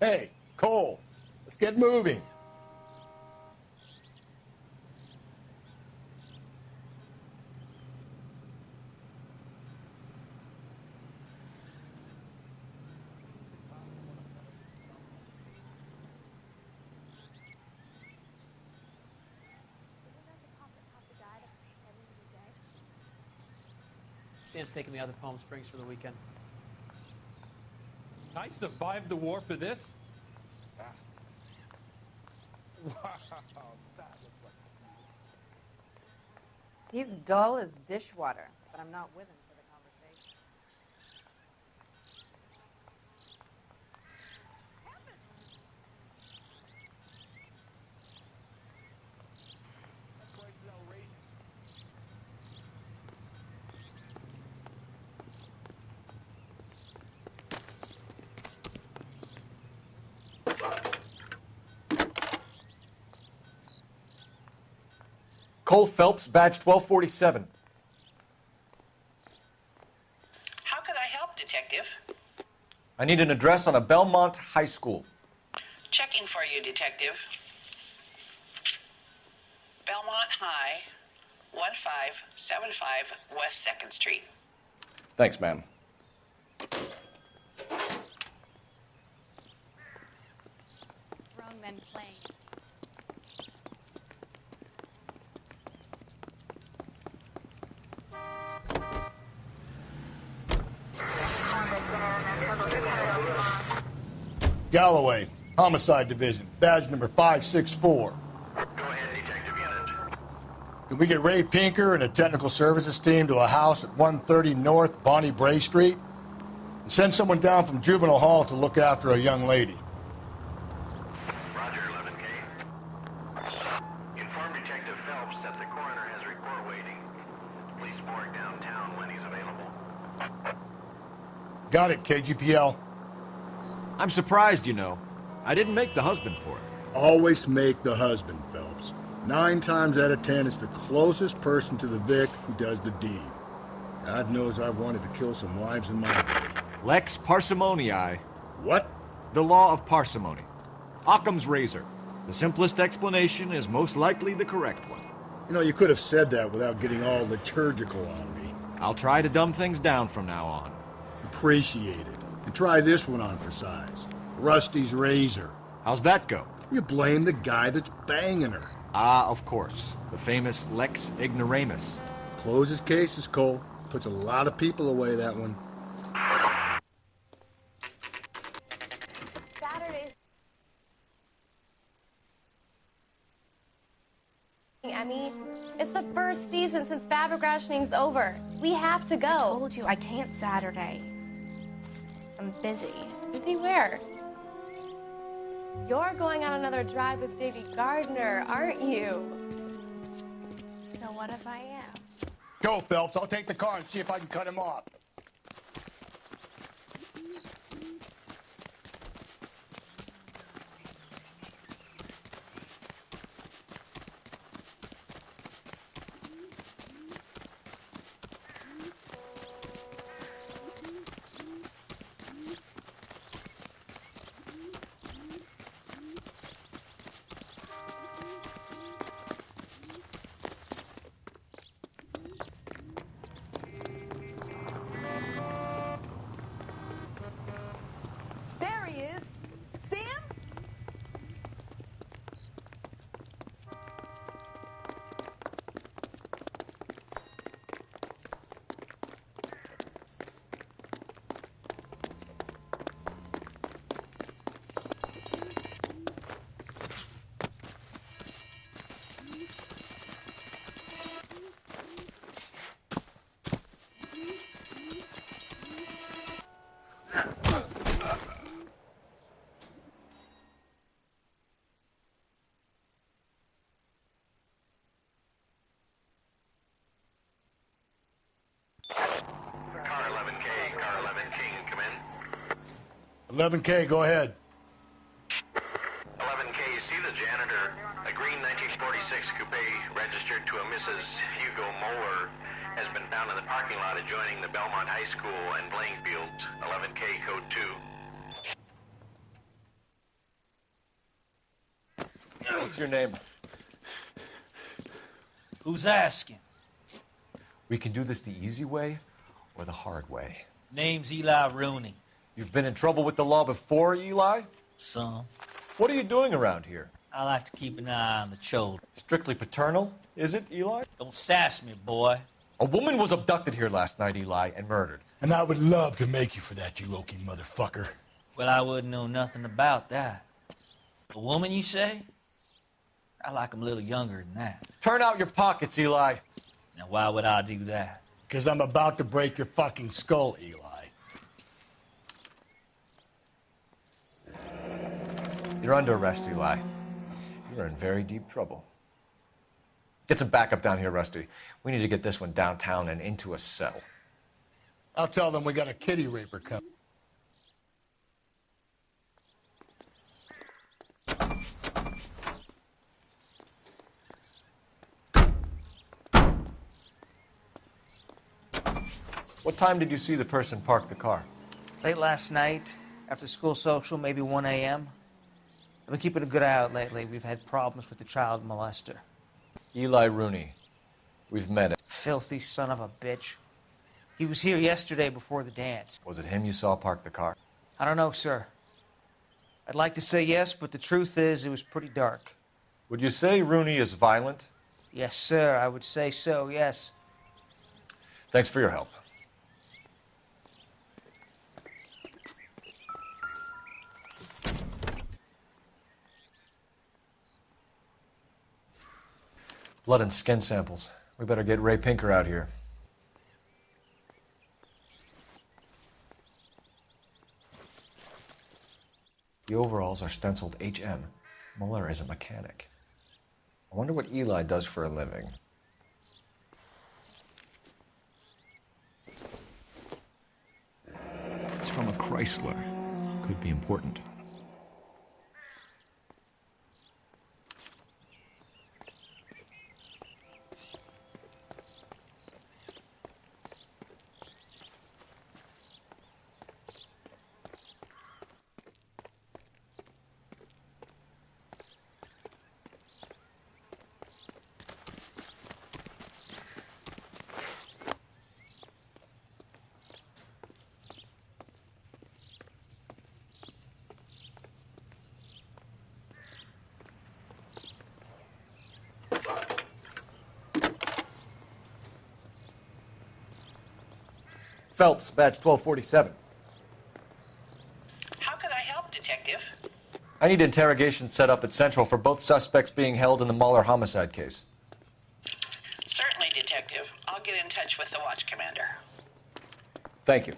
Hey, Cole, let's get moving. Sam's taking me out to Palm Springs for the weekend. I survived the war for this? Wow, that looks like... He's dull as dishwater, but I'm not with him for the conversation. That price is outrageous. Cole Phelps, badge 1247. How can I help, Detective? I need an address on a Belmont High School. Checking for you, Detective. Belmont High, 1575 West 2nd Street. Thanks, ma'am. Grown men playing. Galloway, Homicide Division, badge number 564. Go ahead, Detective Unit. Can we get Ray Pinker and a technical services team to a house at 130 North Bonnie Bray Street? And send someone down from Juvenile Hall to look after a young lady. Roger, 11K. Inform Detective Phelps that the coroner has a report waiting. Police morgue downtown when he's available. Got it, KGPL. I'm surprised, you know. I didn't make the husband for it. Always make the husband, Phelps. 9 times out of 10, it's the closest person to the Vic who does the deed. God knows I've wanted to kill some wives in my day. Lex parsimoniae. What? The law of parsimony. Occam's razor. The simplest explanation is most likely the correct one. You know, you could have said that without getting all liturgical on me. I'll try to dumb things down from now on. Appreciate it. And try this one on for size. Rusty's razor. How's that go? You blame the guy that's banging her. Ah, of course. The famous Lex ignoramus. Closes cases, Cole. Puts a lot of people away, that one. Saturdays. Emmy, it's the first season since fabric rationing's over. We have to go. I told you I can't Saturday. I'm busy. Busy where? You're going on another drive with Davy Gardner, aren't you? So what if I am? Go, Phelps. I'll take the car and see if I can cut him off. There he is. Sam? Car 11K, Car 11 King, come in. 11K, go ahead. 11K, see the janitor. A green 1946 coupe registered to a Mrs. Hugo Moeller has been found in the parking lot adjoining the Belmont High School and playing fields. 11K, code 2. What's your name? Who's asking? We can do this the easy way or the hard way. Name's Eli Rooney. You've been in trouble with the law before, Eli? Some. What are you doing around here? I like to keep an eye on the children. Strictly paternal, is it, Eli? Don't sass me, boy. A woman was abducted here last night, Eli, and murdered. And I would love to make you for that, you oaky motherfucker. Well, I wouldn't know nothing about that. A woman, you say? I like 'em a little younger than that. Turn out your pockets, Eli. Now, why would I do that? Because I'm about to break your fucking skull, Eli. You're under arrest, Eli. You're in very deep trouble. Get some backup down here, Rusty. We need to get this one downtown and into a cell. I'll tell them we got a kitty raper coming. What time did you see the person park the car? Late last night, after school social, maybe 1 a.m. I've been keeping a good eye out lately. We've had problems with the child molester. Eli Rooney. We've met him. Filthy son of a bitch. He was here yesterday before the dance. Was it him you saw park the car? I don't know, sir. I'd like to say yes, but the truth is it was pretty dark. Would you say Rooney is violent? Yes, sir. I would say so, yes. Thanks for your help. Blood and skin samples. We better get Ray Pinker out here. The overalls are stenciled HM. Muller is a mechanic. I wonder what Eli does for a living. It's from a Chrysler. Could be important. Phelps, badge 1247. How could I help, Detective? I need interrogation set up at Central for both suspects being held in the Muller homicide case. Certainly, Detective. I'll get in touch with the watch commander. Thank you.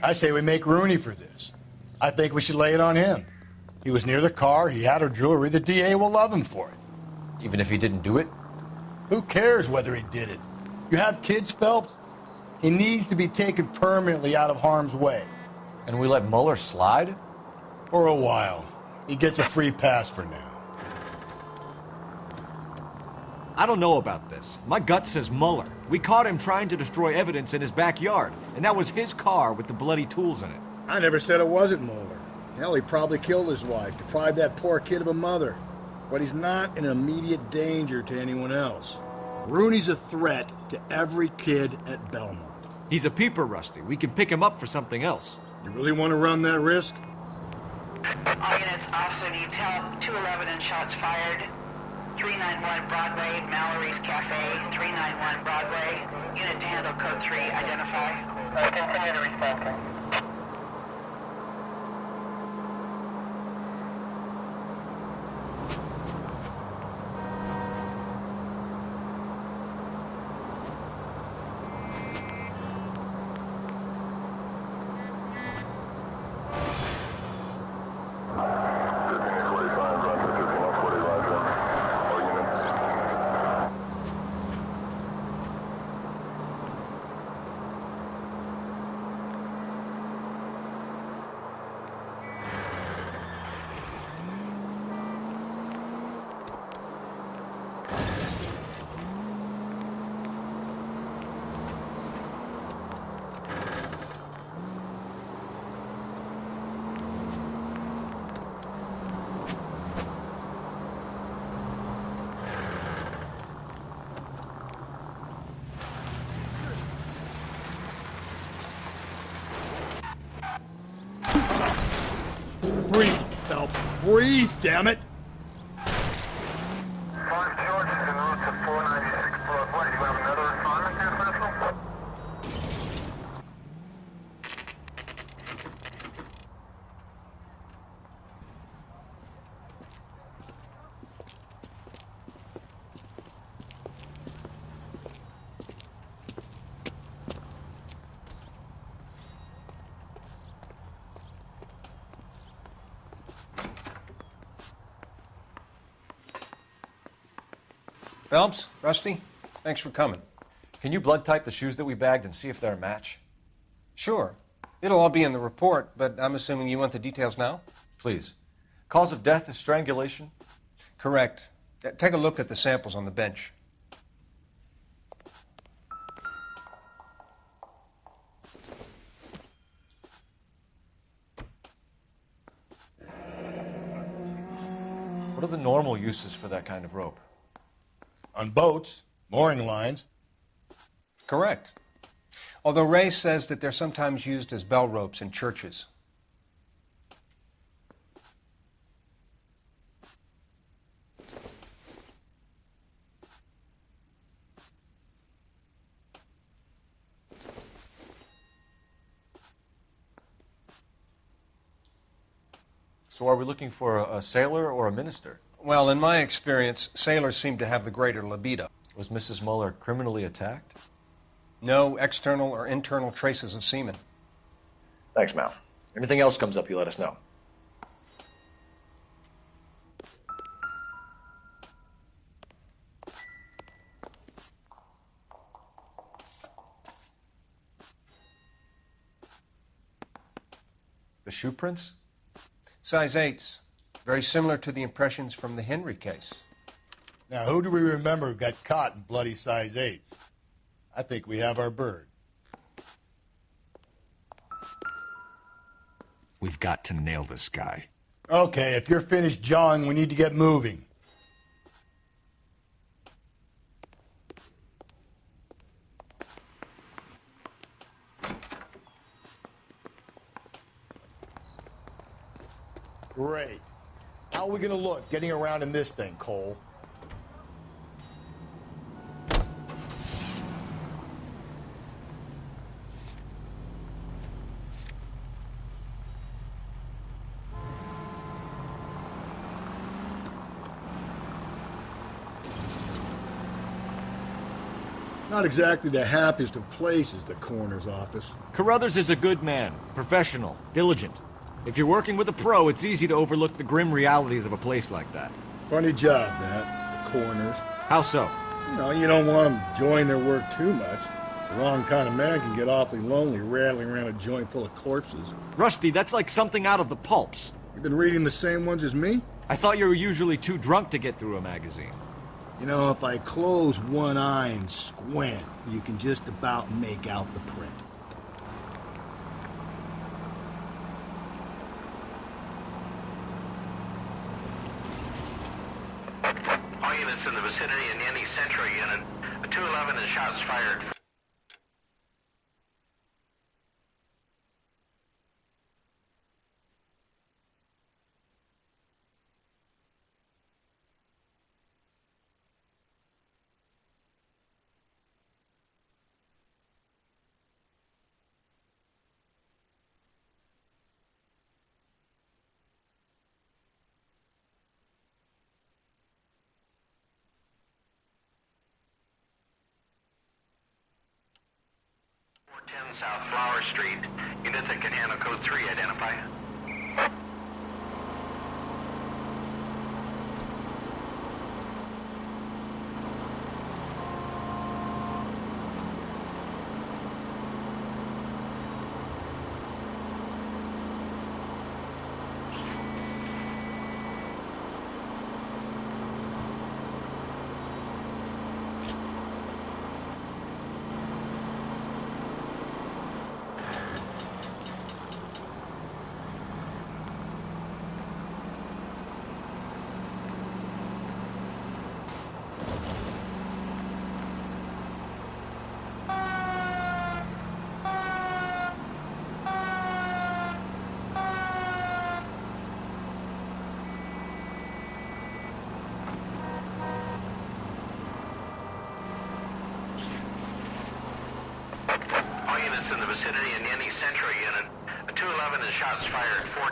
I say we make Rooney for this. I think we should lay it on him. He was near the car, he had her jewelry, the DA will love him for it. Even if he didn't do it? Who cares whether he did it? You have kids, Phelps? He needs to be taken permanently out of harm's way. And we let Muller slide? For a while. He gets a free pass for now. I don't know about this. My gut says Muller. We caught him trying to destroy evidence in his backyard, and that was his car with the bloody tools in it. I never said it wasn't Muller. Hell, he probably killed his wife, deprived that poor kid of a mother. But he's not in immediate danger to anyone else. Rooney's a threat to every kid at Belmont. He's a peeper, Rusty. We can pick him up for something else. You really want to run that risk? All units, officer needs help. 211 and shots fired. 391 Broadway, Mallory's Cafe. 391 Broadway. Unit to handle code 3. Identify. Continue to respond. Breathe, damn it! 5 George is en route to 496 Broadway. Do you have another assignment there, Central? Phelps, Rusty, thanks for coming. Can you blood type the shoes that we bagged and see if they're a match? Sure. It'll all be in the report, but I'm assuming you want the details now? Please. Cause of death is strangulation? Correct. Take a look at the samples on the bench. What are the normal uses for that kind of rope? On boats, mooring lines. Correct. Although Ray says that they're sometimes used as bell ropes in churches. So are we looking for a sailor or a minister? Well, in my experience, sailors seem to have the greater libido. Was Mrs. Muller criminally attacked? No external or internal traces of semen. Thanks, Mal. Anything else comes up, you let us know. The shoe prints? Size 8s. Very similar to the impressions from the Henry case. Now, who do we remember got caught in bloody size 8s? I think we have our bird. We've got to nail this guy. Okay, if you're finished jawing, we need to get moving. Great. How are we going to look getting around in this thing, Cole? Not exactly the happiest of places, the coroner's office. Carruthers is a good man, professional, diligent. If you're working with a pro, it's easy to overlook the grim realities of a place like that. Funny job, that, the coroner's. How so? You don't want them enjoying their work too much. The wrong kind of man can get awfully lonely rattling around a joint full of corpses. Rusty, that's like something out of the pulps. You've been reading the same ones as me? I thought you were usually too drunk to get through a magazine. If I close one eye and squint, you can just about make out the print. All units in the vicinity in any Central unit. A 211 and shots fired. South Flower Street. Units that can handle code 3 identify. vicinity in any Central unit. A 211 and shots fired. 4.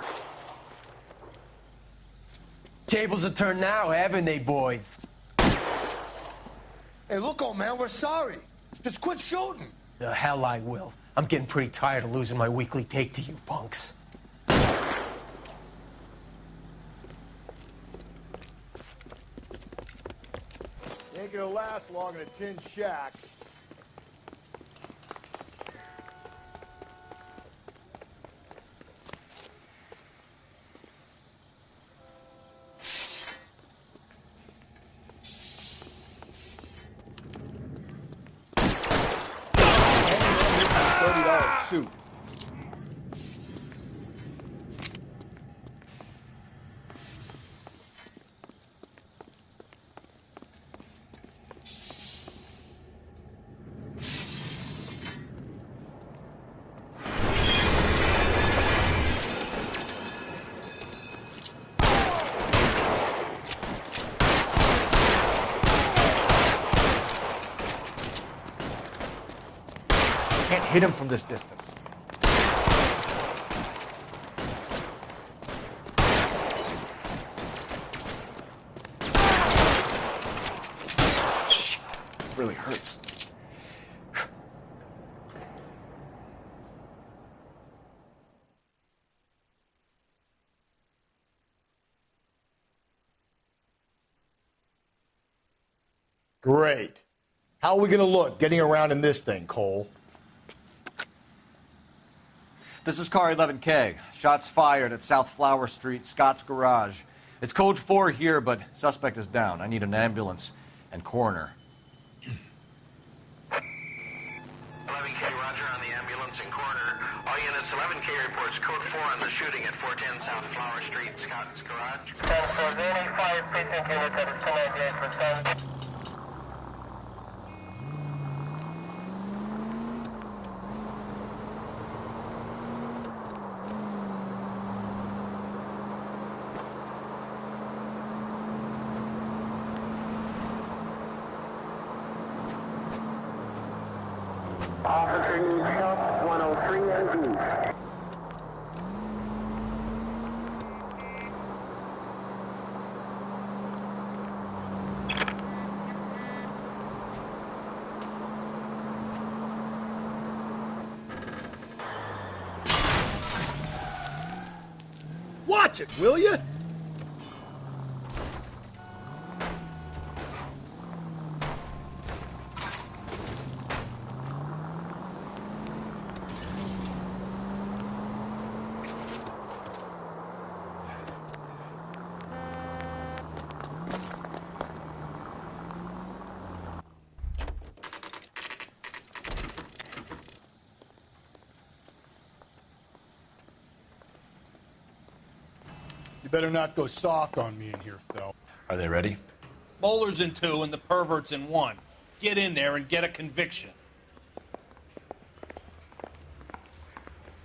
Tables are turned now, haven't they, boys? Hey, look, old man, we're sorry. Just quit shooting. The hell I will. I'm getting pretty tired of losing my weekly take to you punks. Ain't gonna last long in a tin shack. $30 suit. Can't hit him from this distance. Shit, it really hurts. Great. How are we gonna look getting around in this thing, Cole? This is car 11K. Shots fired at South Flower Street, Scott's Garage. It's code 4 here, but suspect is down. I need an ambulance and coroner. 11K, roger on the ambulance and coroner. All units, 11K reports code 4 on the shooting at 410 South Flower Street, Scott's Garage. 10-4, 5 precinct units at 298%. Officer needs help, 103 and east. Watch it, will you? You better not go soft on me in here, Phil. Are they ready? Moeller's in 2 and the pervert's in 1. Get in there and get a conviction.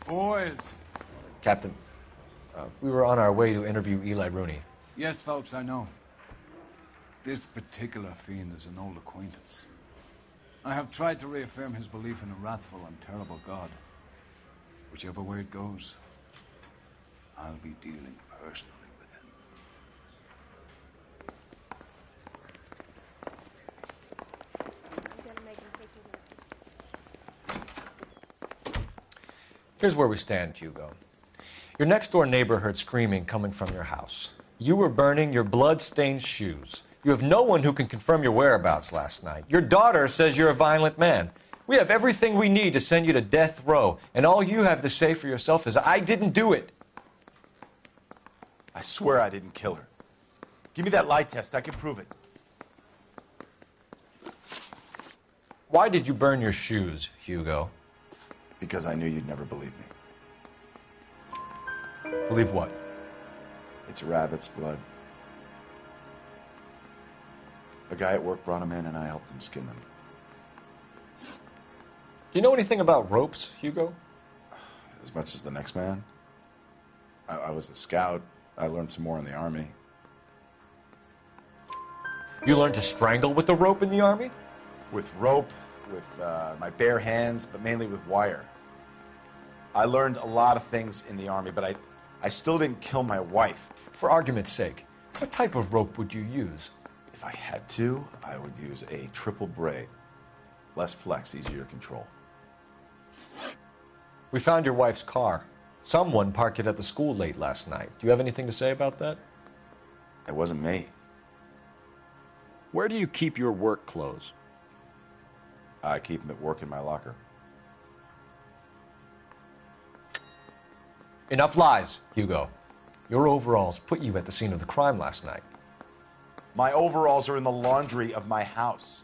Boys. Captain, we were on our way to interview Eli Rooney. Yes, Phelps, I know. This particular fiend is an old acquaintance. I have tried to reaffirm his belief in a wrathful and terrible God. Whichever way it goes, I'll be dealing personally with him. Here's where we stand, Hugo. Your next-door neighbor heard screaming coming from your house. You were burning your blood-stained shoes. You have no one who can confirm your whereabouts last night. Your daughter says you're a violent man. We have everything we need to send you to death row, and all you have to say for yourself is, I didn't do it. I swear I didn't kill her. Give me that lie test. I can prove it. Why did you burn your shoes, Hugo? Because I knew you'd never believe me. Believe what? It's rabbit's blood. A guy at work brought him in and I helped him skin them. Do you know anything about ropes, Hugo? As much as the next man. I was a scout. I learned some more in the Army. You learned to strangle with the rope in the Army? With rope, with my bare hands, but mainly with wire. I learned a lot of things in the Army, but I still didn't kill my wife. For argument's sake, what type of rope would you use? If I had to, I would use a triple braid. Less flex, easier to control. We found your wife's car. Someone parked it at the school late last night. Do you have anything to say about that? It wasn't me. Where do you keep your work clothes? I keep them at work in my locker. Enough lies, Hugo. Your overalls put you at the scene of the crime last night. My overalls are in the laundry of my house.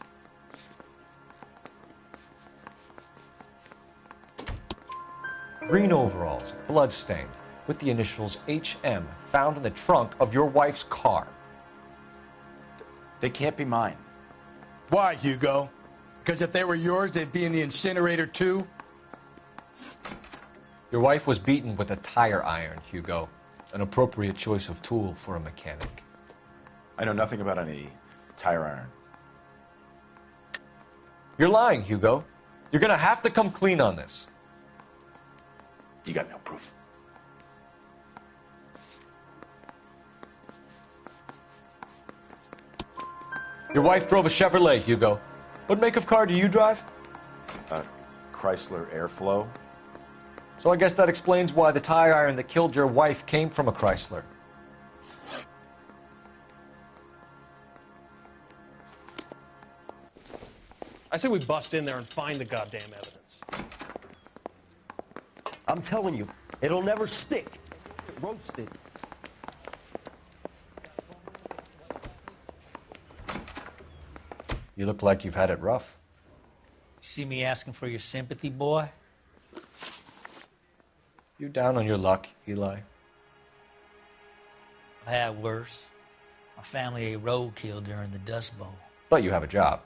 Green overalls, bloodstained, with the initials HM found in the trunk of your wife's car. They can't be mine. Why, Hugo? Because if they were yours, they'd be in the incinerator too? Your wife was beaten with a tire iron, Hugo. An appropriate choice of tool for a mechanic. I know nothing about any tire iron. You're lying, Hugo. You're gonna have to come clean on this. You got no proof. Your wife drove a Chevrolet, Hugo. What make of car do you drive? A Chrysler Airflow. So I guess that explains why the tire iron that killed your wife came from a Chrysler. I say we bust in there and find the goddamn evidence. I'm telling you, it'll never stick. Roasted. You look like you've had it rough. You see me asking for your sympathy, boy? You down on your luck, Eli? I had worse. My family ate roadkill during the Dust Bowl. But you have a job.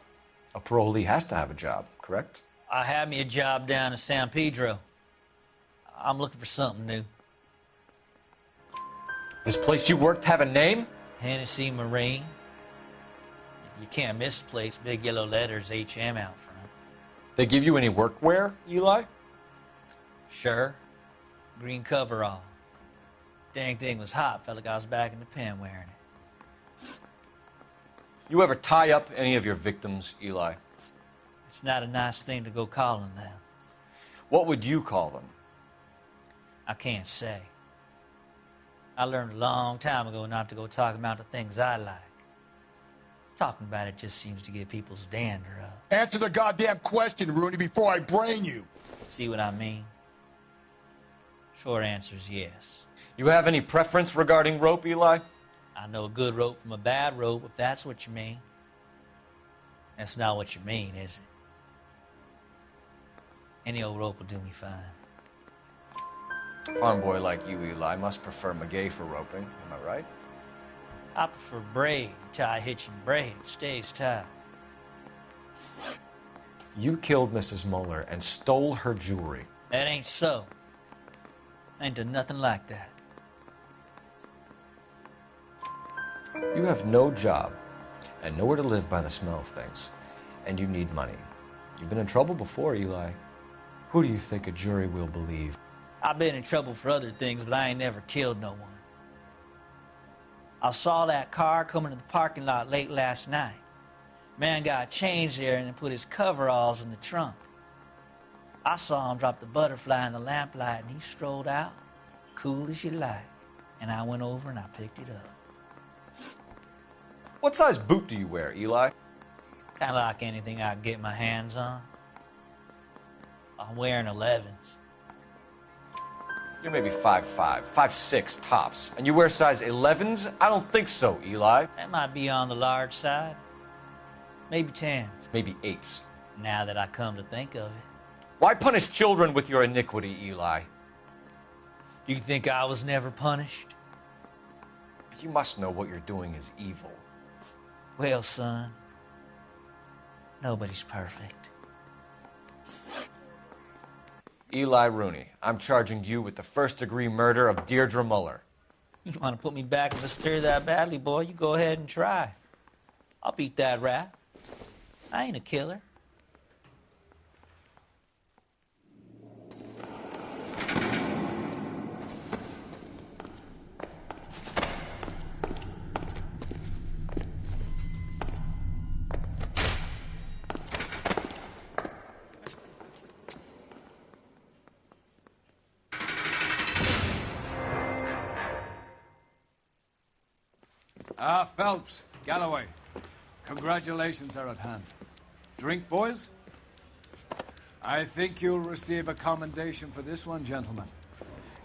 A parolee has to have a job, correct? I had me a job down in San Pedro. I'm looking for something new. This place you worked have a name? Hennessy Marine. You can't misplace big yellow letters HM out front. They give you any workwear, Eli? Sure. Green coverall. Dang thing was hot. Felt like I was back in the pen wearing it. You ever tie up any of your victims, Eli? It's not a nice thing to go calling them. What would you call them? I can't say. I learned a long time ago not to go talking about the things I like. Talking about it just seems to get people's dander up. Answer the goddamn question, Rooney, before I brain you. See what I mean? Short answer is yes. You have any preference regarding rope, Eli? I know a good rope from a bad rope, if that's what you mean. That's not what you mean, is it? Any old rope will do me fine. Farm boy like you, Eli, must prefer Magay for roping. Am I right? I prefer braid. Tie hitching braid. It stays tied. You killed Mrs. Muller and stole her jewelry. That ain't so. I ain't done nothing like that. You have no job and nowhere to live by the smell of things. And you need money. You've been in trouble before, Eli. Who do you think a jury will believe? I've been in trouble for other things, but I ain't never killed no one. I saw that car coming to the parking lot late last night. Man got changed there and then put his coveralls in the trunk. I saw him drop the butterfly in the lamplight and he strolled out, cool as you like. And I went over and I picked it up. What size boot do you wear, Eli? Kind of like anything I can get my hands on. I'm wearing 11s. You're maybe 5'5", 5'6", tops. And you wear size 11s? I don't think so, Eli. That might be on the large side. Maybe 10s. Maybe 8s. Now that I come to think of it. Why punish children with your iniquity, Eli? You think I was never punished? You must know what you're doing is evil. Well, son, nobody's perfect. Eli Rooney, I'm charging you with the first-degree murder of Deirdre Muller. You want to put me back in the stir that badly, boy? You go ahead and try. I'll beat that rap. I ain't a killer. Phelps, Galloway. Congratulations are at hand. Drink, boys? I think you'll receive a commendation for this one, gentlemen.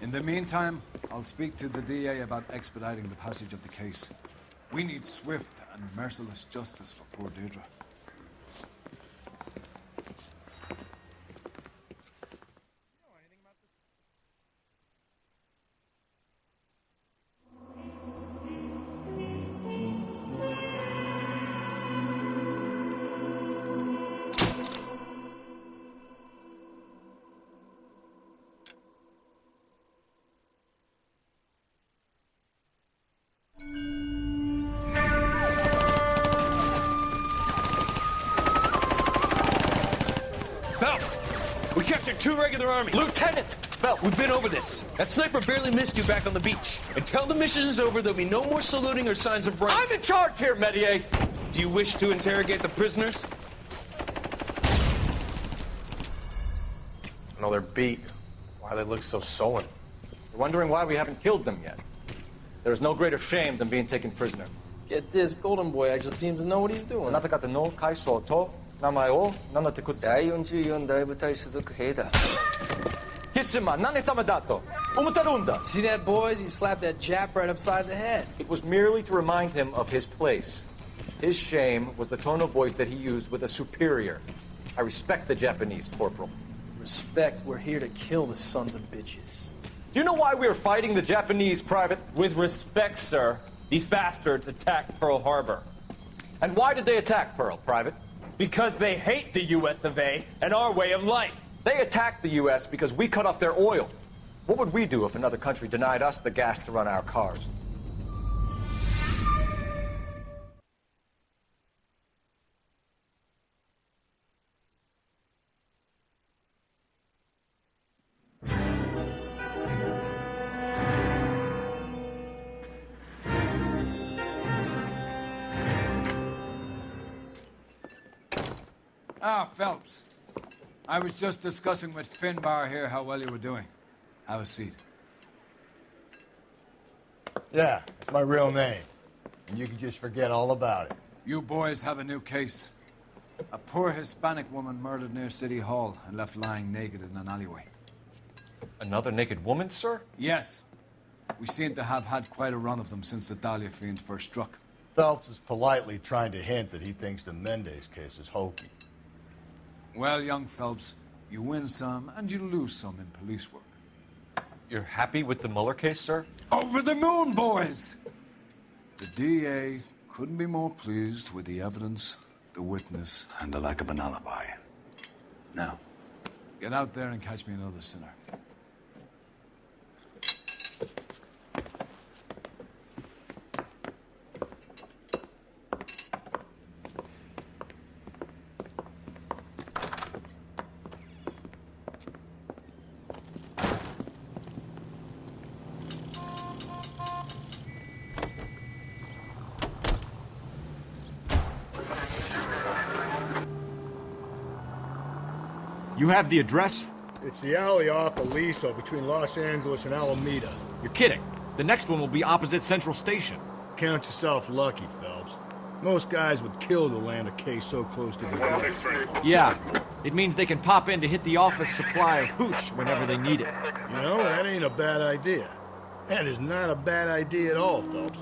In the meantime, I'll speak to the DA about expediting the passage of the case. We need swift and merciless justice for poor Deirdre. We captured 2 regular armies. Lieutenant! Phelps, we've been over this. That sniper barely missed you back on the beach. Until the mission is over, there'll be no more saluting or signs of rank. I'm in charge here, Medier! Do you wish to interrogate the prisoners? No, they're beat. Why they look so sullen? You're wondering why we haven't killed them yet. There's no greater shame than being taken prisoner. Get this, Golden Boy, I just seem to know what he's doing. See that, boys? He slapped that Jap right upside the head. It was merely to remind him of his place. His shame was the tone of voice that he used with a superior. I respect the Japanese, Corporal. Respect, we're here to kill the sons of bitches. Do you know why we are fighting the Japanese, Private? With respect, sir, these bastards attacked Pearl Harbor. And why did they attack Pearl, Private? Because they hate the U.S. of A. and our way of life. They attacked the U.S. because we cut off their oil. What would we do if another country denied us the gas to run our cars? Phelps. I was just discussing with Finbar here how well you were doing. Have a seat. Yeah, it's my real name. And you can just forget all about it. You boys have a new case. A poor Hispanic woman murdered near City Hall and left lying naked in an alleyway. Another naked woman, sir? Yes. We seem to have had quite a run of them since the Dahlia fiend first struck. Phelps is politely trying to hint that he thinks the Mendez case is hokey. Well, young Phelps, you win some and you lose some in police work. You're happy with the Mueller case, sir? Over the moon, boys! The DA couldn't be more pleased with the evidence, the witness, and the lack of an alibi. Now, get out there and catch me another sinner. You have the address? It's the alley off Aliso between Los Angeles and Alameda. You're kidding. The next one will be opposite Central Station. Count yourself lucky, Phelps. Most guys would kill to land a case so close to the door. Yeah, it means they can pop in to hit the office supply of hooch whenever they need it. You know, that ain't a bad idea. That is not a bad idea at all, Phelps.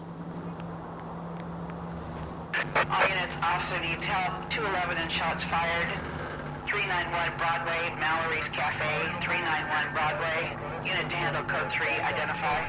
All units, officer needs help. 211 and shots fired. 391 Broadway, Mallory's Cafe. 391 Broadway. Unit to handle code 3, identify.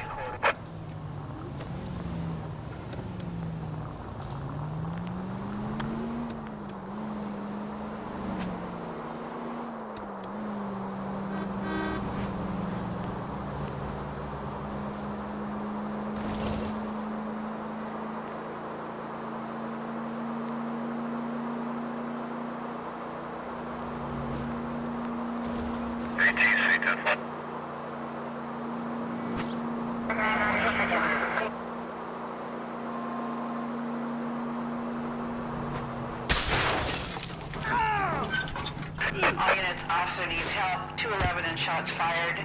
All units, officer needs help. 211 and shots fired.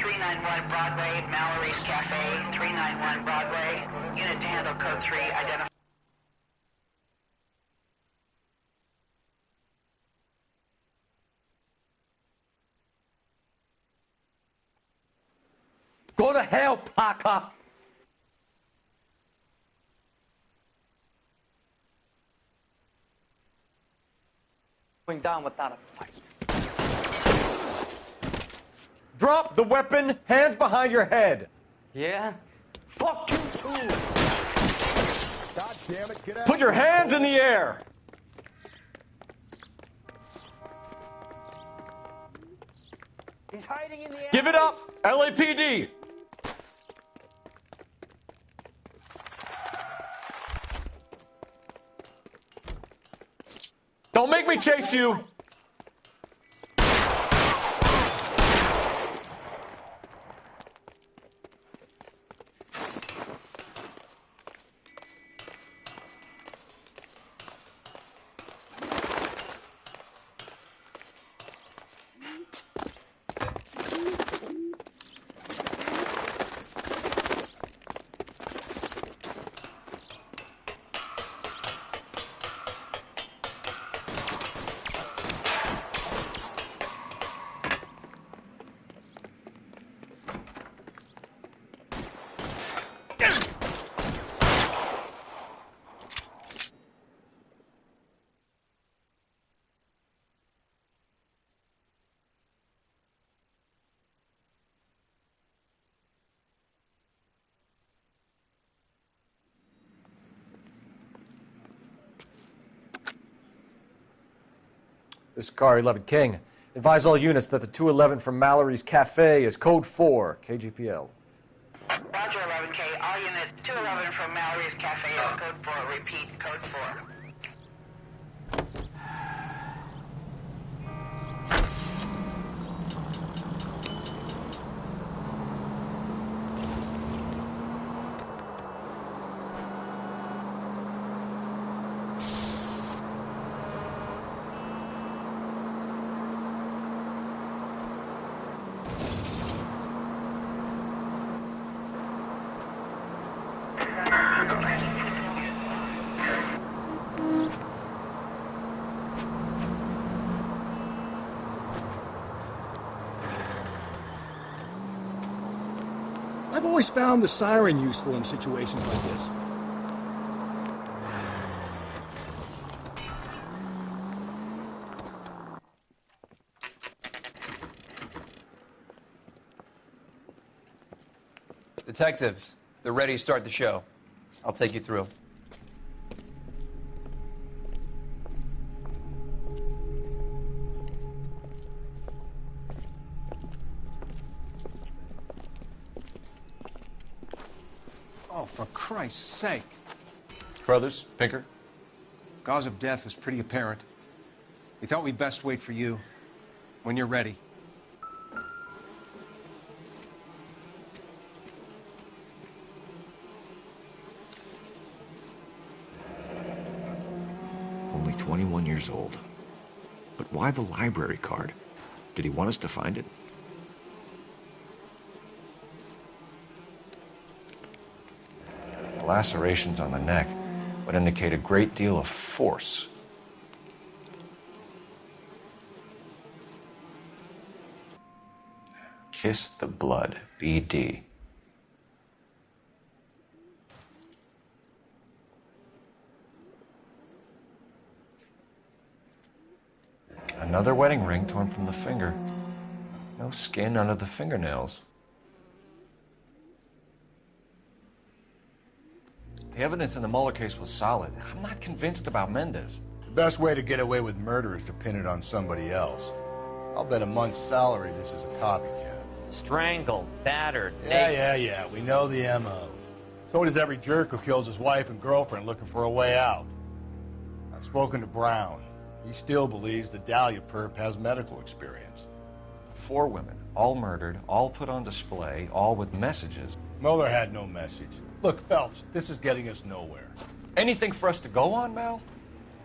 391 Broadway, Mallory's Cafe, 391 Broadway. Unit to handle code 3, identify. Go to hell, Parker! Going down without a fight. Drop the weapon, hands behind your head. Yeah? Fuck you too! God damn it, get out. Put your hands in the air! He's hiding in the alley. Give it up, LAPD! Don't make me chase you! This is Car 11 King. Advise all units that the 211 from Mallory's Cafe is code 4, KGPL. Roger, 11K. All units, 211 from Mallory's Cafe is code 4. Repeat, code 4. I've always found the siren useful in situations like this. Detectives, they're ready to start the show. I'll take you through. Oh, for Christ's sake. Brothers, Pinker? Cause of death is pretty apparent. We thought we'd best wait for you. When you're ready. Only 21 years old. But why the library card? Did he want us to find it? The lacerations on the neck would indicate a great deal of force. Kiss the blood, BD. Another wedding ring torn from the finger. No skin under the fingernails. The evidence in the Mueller case was solid. I'm not convinced about Mendez. The best way to get away with murder is to pin it on somebody else. I'll bet a month's salary this is a copycat. Strangled, battered, Yeah. We know the M.O. So does every jerk who kills his wife and girlfriend looking for a way out. I've spoken to Brown. He still believes the Dahlia perp has medical experience. 4 women, all murdered, all put on display, all with messages. Mueller had no message. Look, Phelps, this is getting us nowhere. Anything for us to go on, Mal?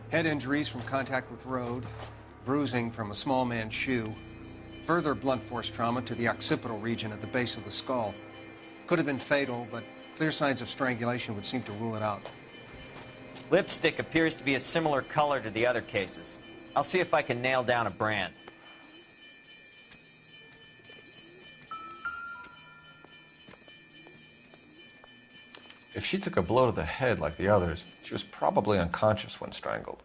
Head injuries from contact with road, bruising from a small man's shoe, further blunt force trauma to the occipital region at the base of the skull. Could have been fatal, but clear signs of strangulation would seem to rule it out. Lipstick appears to be a similar color to the other cases. I'll see if I can nail down a brand. If she took a blow to the head like the others, she was probably unconscious when strangled.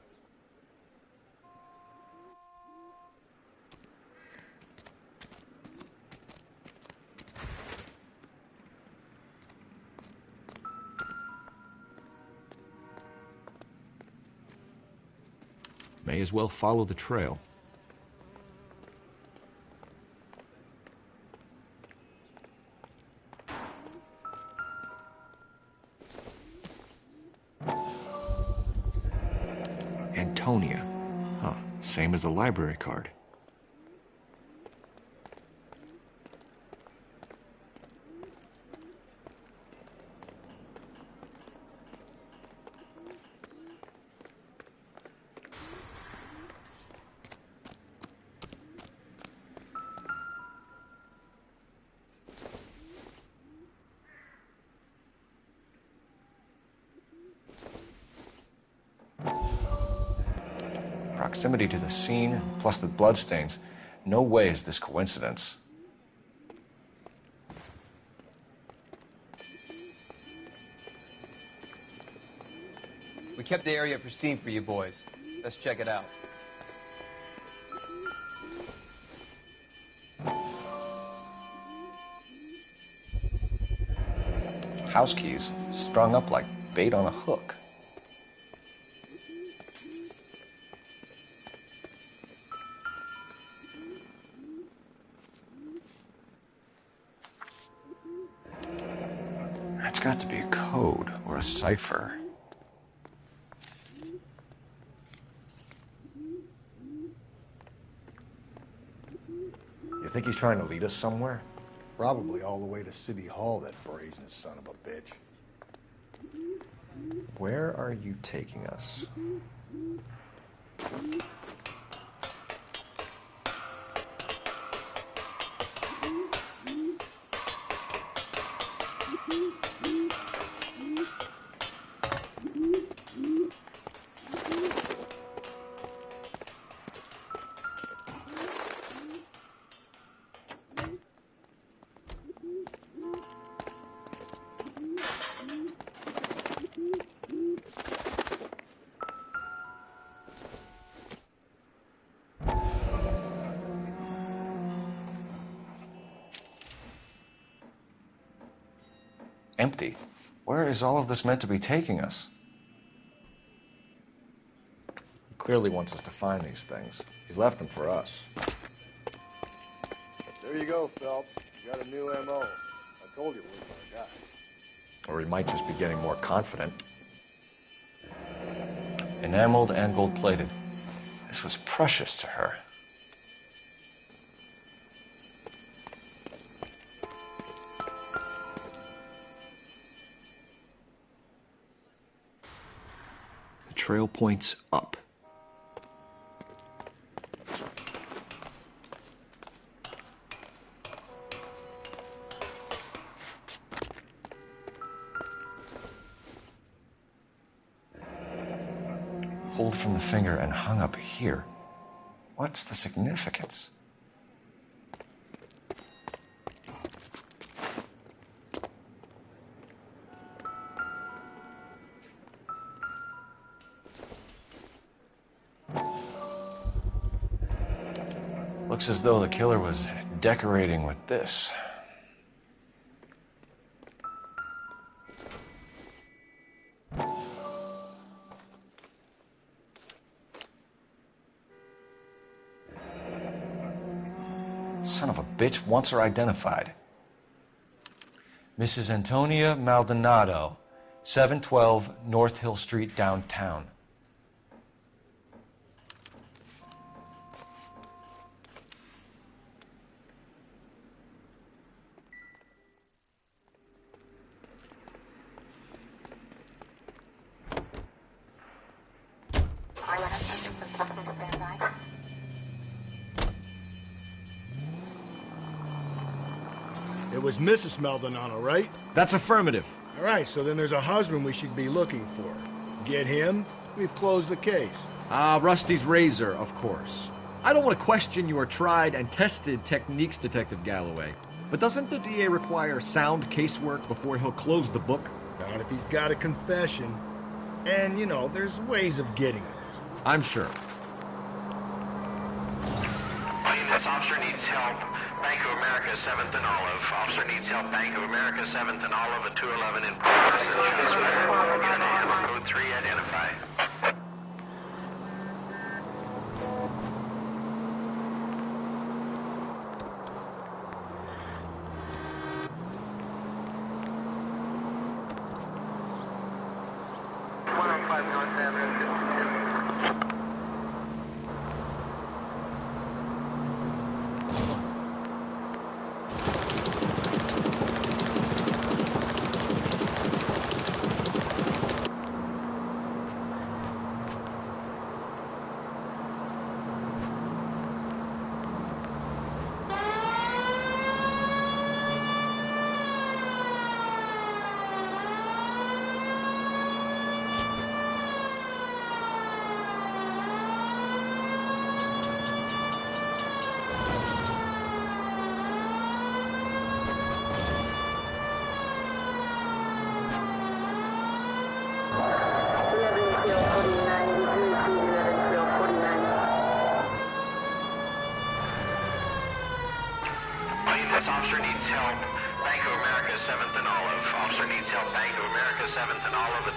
May as well follow the trail. Antonia. Huh, same as the library card. Proximity to the scene, plus the bloodstains. No way is this coincidence. We kept the area pristine for you boys. Let's check it out. House keys, strung up like bait on a hook. That's got to be a code or a cipher. You think he's trying to lead us somewhere? Probably all the way to City Hall, that brazen son of a bitch. Where are you taking us? Empty. Where is all of this meant to be taking us? He clearly wants us to find these things. He's left them for us. There you go, Phelps. You got a new M.O. I told you it wasn't our guy. Or he might just be getting more confident. Enameled and gold-plated. This was precious to her. The trail points up. Pulled from the finger and hung up here. What's the significance? Looks as though the killer was decorating with this. Son of a bitch wants her identified. Mrs. Antonia Maldonado, 712 North Hill Street, downtown. It was Mrs. Maldonado, right? That's affirmative. All right, so then there's a husband we should be looking for. Get him, we've closed the case. Rusty's razor, of course. I don't want to question your tried and tested techniques, Detective Galloway. But doesn't the DA require sound casework before he'll close the book? Not if he's got a confession. And, you know, there's ways of getting it. I'm sure. This officer needs help. Bank of America, 7th and Olive. Officer needs help. Bank of America, 7th and Olive at 211 in progress. Unit ammo code 3 identified. This officer needs help. Bank of America, 7th and Olive. Officer needs help. Bank of America, 7th and Olive at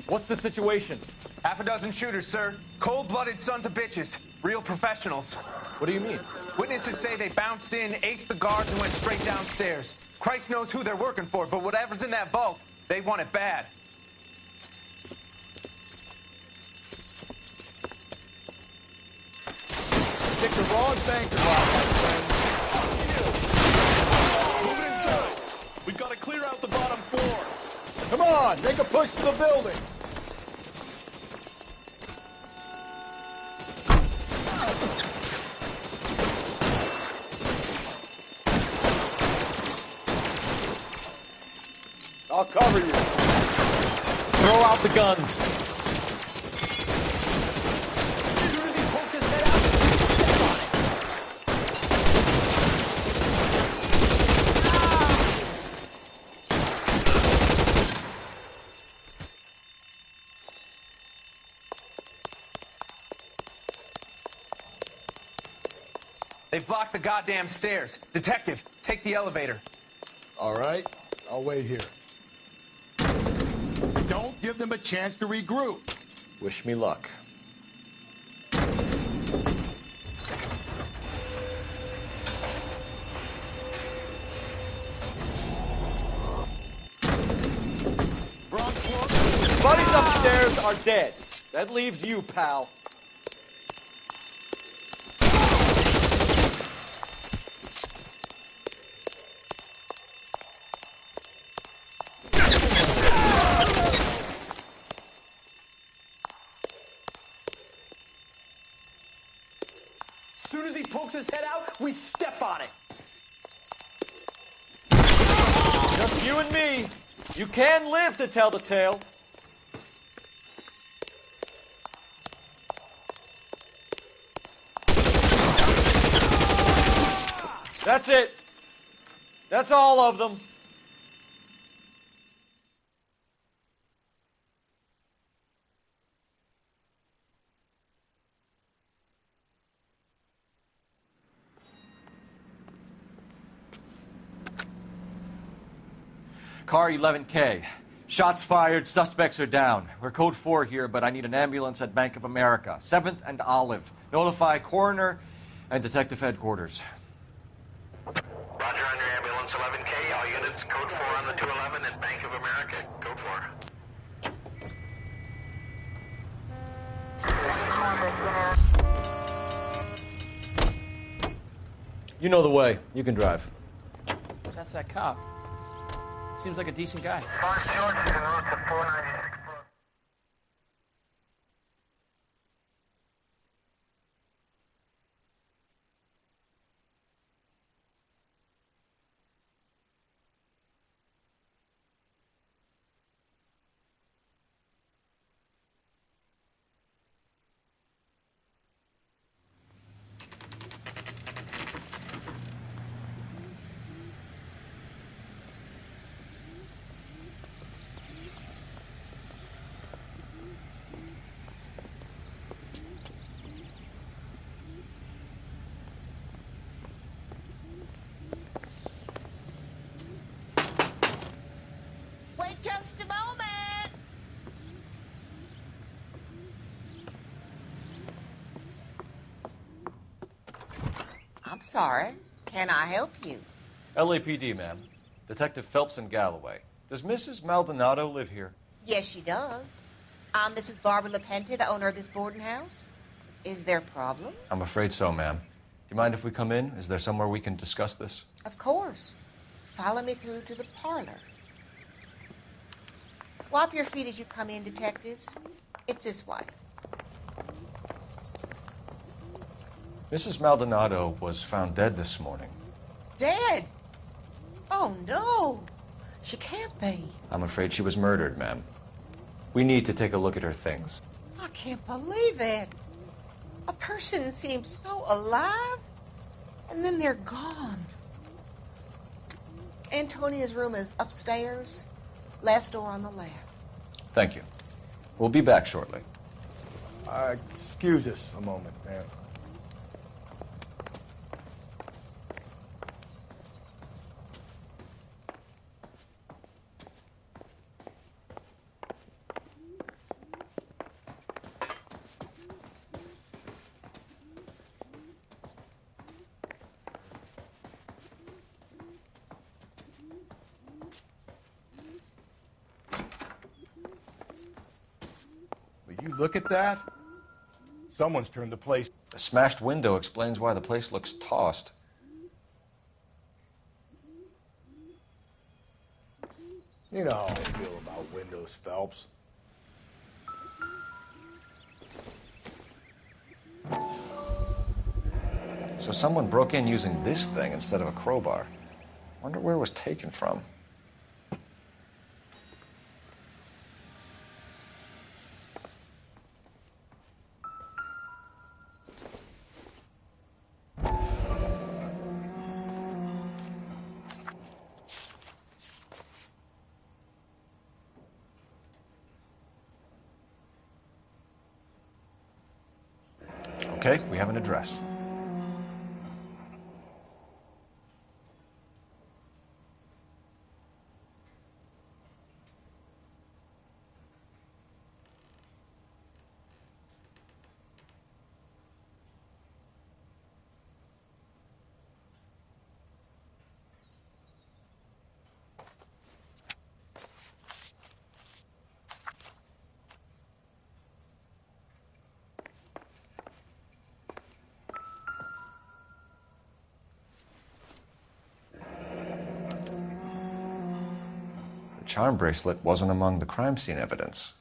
2. What's the situation? Half a dozen shooters, sir. Cold-blooded sons of bitches. Real professionals. What do you mean? Witnesses say they bounced in, aced the guards, and went straight downstairs. Christ knows who they're working for, but whatever's in that vault, they want it bad. Pick the wrong banker out, my friend. Move it inside. We've got to clear out the bottom floor. Come on, make a push to the building. I'll cover you. Throw out the guns. They've blocked the goddamn stairs. Detective, take the elevator. All right, I'll wait here. Don't give them a chance to regroup. Wish me luck. Buddies upstairs are dead. That leaves you, pal. As soon as he pokes his head out, we step on it. Just you and me. You can live to tell the tale. That's it. That's all of them. Car 11K. Shots fired, suspects are down. We're code 4 here, but I need an ambulance at Bank of America. 7th and Olive. Notify coroner and detective headquarters. Roger on your ambulance, 11K. All units, code 4 on the 211 at Bank of America, code 4. You know the way. You can drive. That's that cop. Seems like a decent guy. I'm sorry. Can I help you? LAPD, ma'am. Detective Phelps and Galloway. Does Mrs. Maldonado live here? Yes, she does. I'm Mrs. Barbara LaPente, the owner of this boarding house. Is there a problem? I'm afraid so, ma'am. Do you mind if we come in? Is there somewhere we can discuss this? Of course. Follow me through to the parlor. Wipe your feet as you come in, detectives. It's this way. Mrs. Maldonado was found dead this morning. Dead? Oh, no. She can't be. I'm afraid she was murdered, ma'am. We need to take a look at her things. I can't believe it. A person seems so alive, and then they're gone. Antonia's room is upstairs, last door on the left. Thank you. We'll be back shortly. Excuse us a moment, ma'am. Will you look at that? Someone's turned the place. A smashed window explains why the place looks tossed. You know how I feel about windows, Phelps. So someone broke in using this thing instead of a crowbar. Wonder where it was taken from. Okay, we have an address. The charm bracelet wasn't among the crime scene evidence.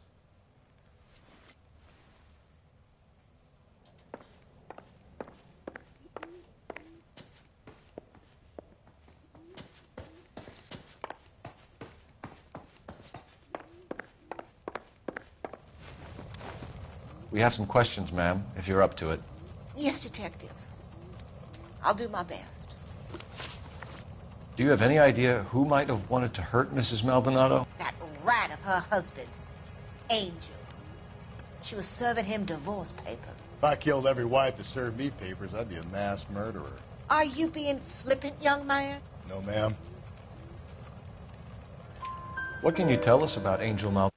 We have some questions, ma'am, if you're up to it. Yes, detective. I'll do my best. Do you have any idea who might have wanted to hurt Mrs. Maldonado? That rat of her husband, Angel. She was serving him divorce papers. If I killed every wife to serve me papers, I'd be a mass murderer. Are you being flippant, young man? No, ma'am. What can you tell us about Angel Maldonado?